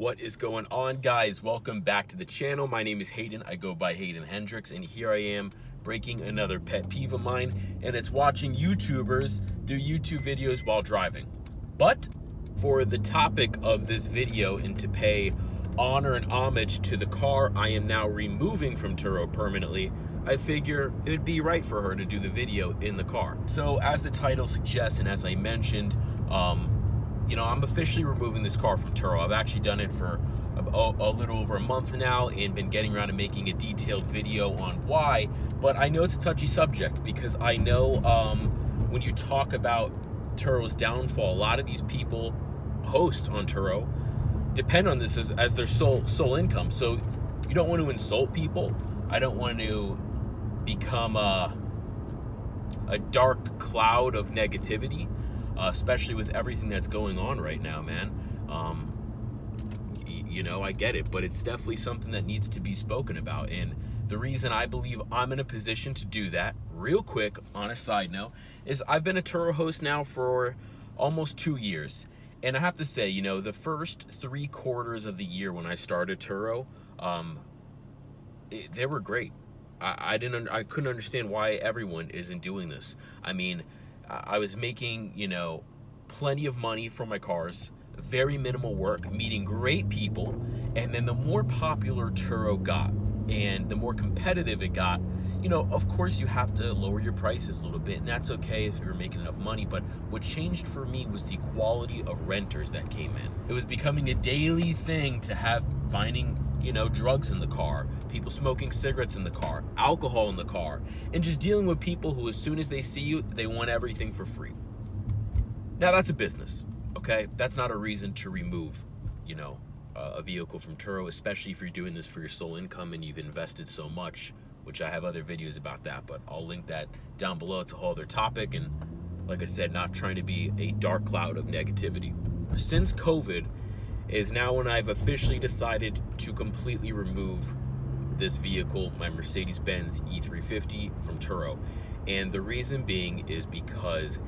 What is going on, guys? Welcome back to the channel. My name is Hayden. I go by Hayden Hendricks, and here I am breaking another pet peeve of mine, and it's watching YouTubers do YouTube videos while driving. But for the topic of this video and to pay honor and homage to the car I am now removing from Turo permanently, I figure it would be right for her to do the video in the car. So as the title suggests, and as I mentioned, I'm officially removing this car from Turo. I've actually done it for a little over a month now and been getting around to making a detailed video on why, but I know it's a touchy subject because I know when you talk about Turo's downfall, a lot of these people host on Turo depend on this as their sole income. So you don't want to insult people. I don't want to become a dark cloud of negativity. Especially with everything that's going on right now, man. I get it, but it's definitely something that needs to be spoken about. And the reason I believe I'm in a position to do that, real quick, on a side note, is I've been a Turo host now for almost 2 years. And I have to say, the first 3 quarters of the year when I started Turo, they were great. I couldn't understand why everyone isn't doing this. I mean, I was making, plenty of money for my cars, very minimal work, meeting great people, and then the more popular Turo got and the more competitive it got, of course you have to lower your prices a little bit, and that's okay if you're making enough money. But what changed for me was the quality of renters that came in. It was becoming a daily thing to have finding drugs in the car, people smoking cigarettes in the car, alcohol in the car, and just dealing with people who, as soon as they see you, they want everything for free. Now, that's a business, okay? That's not a reason to remove, a vehicle from Turo, especially if you're doing this for your sole income and you've invested so much, which I have other videos about that, but I'll link that down below. It's a whole other topic, and like I said, not trying to be a dark cloud of negativity. Since COVID is now when I've officially decided to completely remove this vehicle, my Mercedes-Benz E350, from Turo. And the reason being is because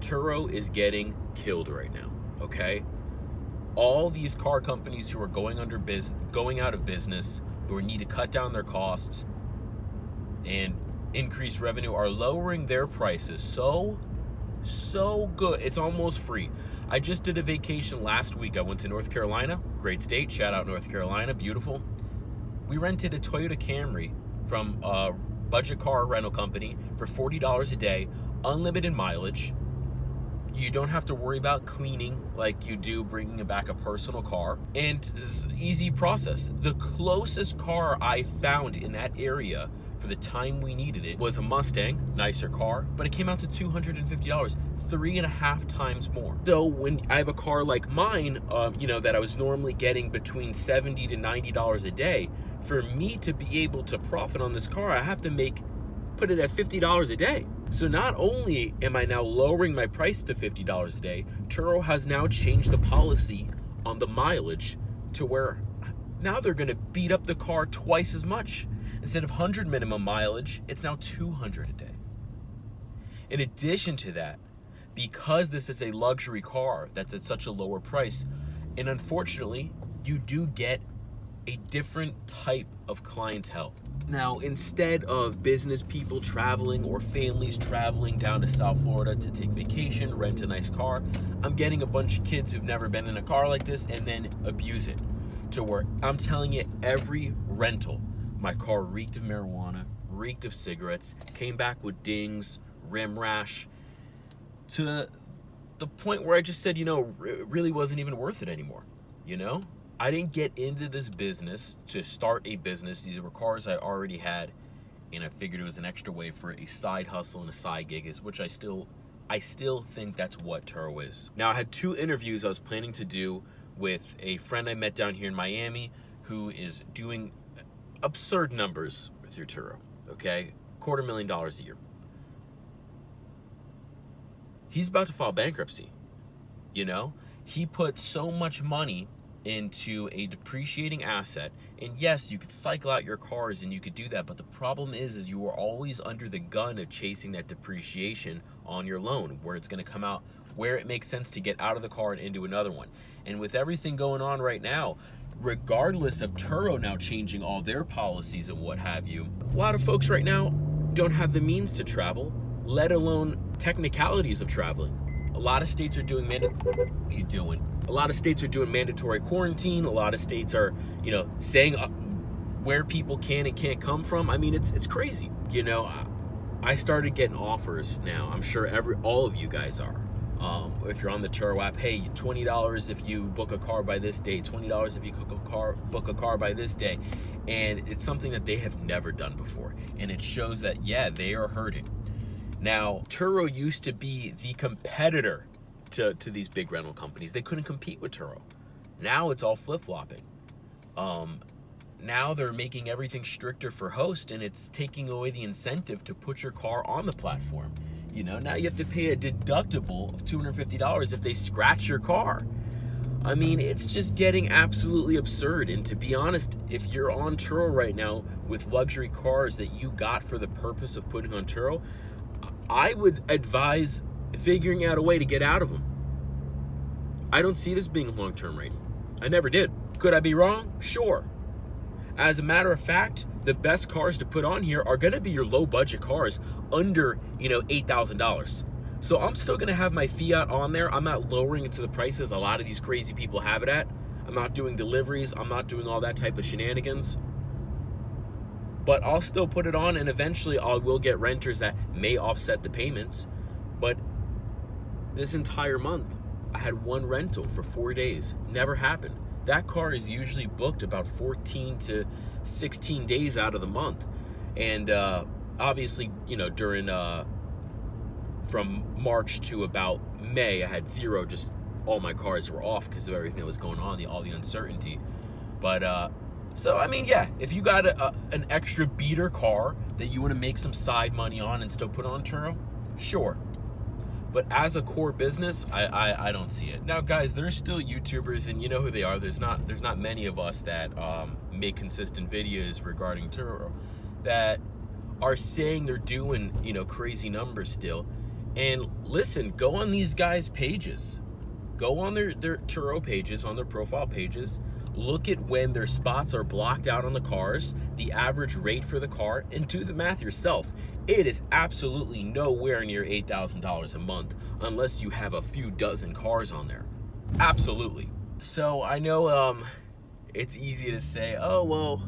Turo is getting killed right now, okay? All these car companies who are going out of business, who need to cut down their costs and increase revenue, are lowering their prices so good. It's almost free. I just did a vacation last week. I went to North Carolina, great state. Shout out North Carolina, beautiful. We rented a Toyota Camry from a budget car rental company for $40 a day, unlimited mileage. You don't have to worry about cleaning like you do bringing back a personal car, and it's an easy process. The closest car I found in that area for the time we needed it was a Mustang, nicer car, but it came out to $250, 3.5 times more. So when I have a car like mine, that I was normally getting between $70 to $90 a day, for me to be able to profit on this car, I have to put it at $50 a day. So not only am I now lowering my price to $50 a day, Turo has now changed the policy on the mileage to where now they're gonna beat up the car twice as much. Instead of 100 minimum mileage, it's now 200 a day. In addition to that, because this is a luxury car that's at such a lower price, and unfortunately, you do get a different type of clientele. Now, instead of business people traveling or families traveling down to South Florida to take vacation, rent a nice car, I'm getting a bunch of kids who've never been in a car like this and then abuse it. To where I'm telling you, every rental, my car reeked of marijuana, reeked of cigarettes, came back with dings, rim rash, to the point where I just said, it really wasn't even worth it anymore, I didn't get into this business to start a business. These were cars I already had, and I figured it was an extra way for a side hustle and a side gig, which I still think that's what Turo is. Now, I had 2 interviews I was planning to do with a friend I met down here in Miami who is doing absurd numbers through Turo, okay? $250,000 a year. He's about to file bankruptcy, He put so much money into a depreciating asset, and yes, you could cycle out your cars and you could do that, but the problem is you are always under the gun of chasing that depreciation on your loan, where it's going to come out where it makes sense to get out of the car and into another one. And with everything going on right now, regardless of Turo now changing all their policies and what have you, a lot of folks right now don't have the means to travel, let alone technicalities of traveling. A lot of states are doing what are you doing? A lot of states are doing mandatory quarantine. A lot of states are, saying where people can and can't come from. I mean, it's crazy. I started getting offers now. I'm sure all of you guys are. If you're on the Turo app, hey, $20 if you book a car by this day, $20 if you book a car by this day. And it's something that they have never done before. And it shows that, yeah, they are hurting. Now, Turo used to be the competitor to these big rental companies. They couldn't compete with Turo. Now it's all flip-flopping. Now they're making everything stricter for host, and it's taking away the incentive to put your car on the platform. Now you have to pay a deductible of $250 if they scratch your car. I mean, it's just getting absolutely absurd. And to be honest, if you're on Turo right now with luxury cars that you got for the purpose of putting on Turo, I would advise figuring out a way to get out of them. I don't see this being a long-term rate. I never did. Could I be wrong? Sure. As a matter of fact, the best cars to put on here are going to be your low-budget cars under, $8,000. So I'm still going to have my Fiat on there. I'm not lowering it to the prices a lot of these crazy people have it at. I'm not doing deliveries. I'm not doing all that type of shenanigans. But I'll still put it on, and eventually I will get renters that may offset the payments. But this entire month, I had one rental for 4 days. Never happened. That car is usually booked about 14 to 16 days out of the month. And obviously, during from March to about May, I had zero, just all my cars were off because of everything that was going on, all the uncertainty. But so, I mean, yeah, if you got an extra beater car that you want to make some side money on and still put on Turo, sure. But as a core business, I don't see it. Now, guys, there's still YouTubers, and you know who they are. There's not many of us that make consistent videos regarding Turo that are saying they're doing, crazy numbers still. And listen, go on these guys' pages. Go on their Turo pages, on their profile pages. Look at when their spots are blocked out on the cars, the average rate for the car, and do the math yourself. It is absolutely nowhere near $8,000 a month unless you have a few dozen cars on there. Absolutely. So I know it's easy to say, oh, well,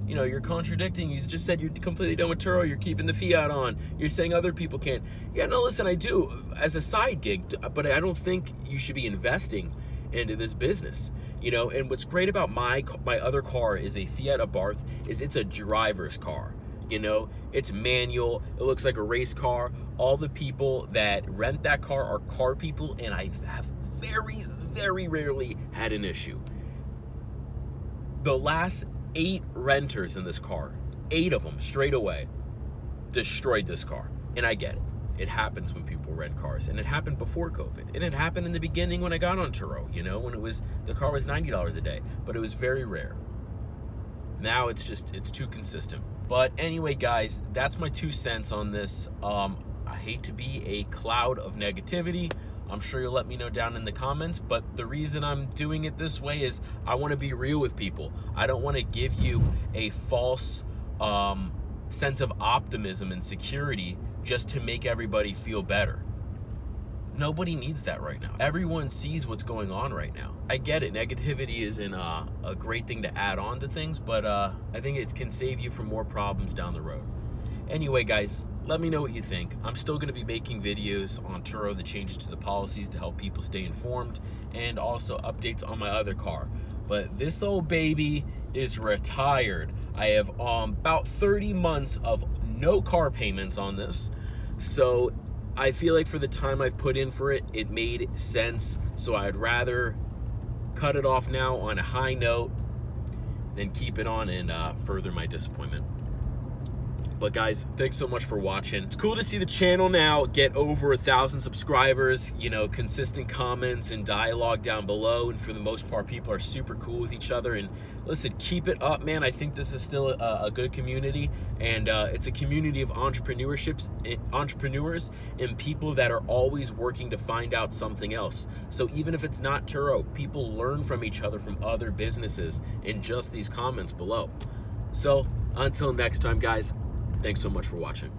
you're contradicting. You just said you're completely done with Turo. You're keeping the Fiat on. You're saying other people can't. Yeah, no, listen, I do as a side gig, but I don't think you should be investing into this business. And what's great about my other car is a Fiat Abarth, is it's a driver's car. It's manual. It looks like a race car. All the people that rent that car are car people, and I have very, very rarely had an issue. The last 8 renters in this car, 8 of them straight away, destroyed this car. And I get it. It happens when people rent cars, and it happened before COVID, and it happened in the beginning when I got on Turo, when the car was $90 a day, but it was very rare. Now it's too consistent. But anyway, guys, that's my 2 cents on this. I hate to be a cloud of negativity. I'm sure you'll let me know down in the comments, but the reason I'm doing it this way is I want to be real with people. I don't want to give you a false sense of optimism and security just to make everybody feel better. Nobody needs that right now. Everyone sees what's going on right now. I get it. Negativity isn't a great thing to add on to things, but I think it can save you from more problems down the road. Anyway, guys, let me know what you think. I'm still going to be making videos on Turo, the changes to the policies to help people stay informed, and also updates on my other car. But this old baby is retired. I have about 30 months of no car payments on this. So I feel like for the time I've put in for it, it made sense. So I'd rather cut it off now on a high note than keep it on and further my disappointment. But guys, thanks so much for watching. It's cool to see the channel now get over 1,000 subscribers, you know, consistent comments and dialogue down below. And for the most part, people are super cool with each other. And listen, keep it up, man. I think this is still a good community. And it's a community of entrepreneurs and people that are always working to find out something else. So even if it's not Turo, people learn from each other from other businesses in just these comments below. So until next time, guys, thanks so much for watching.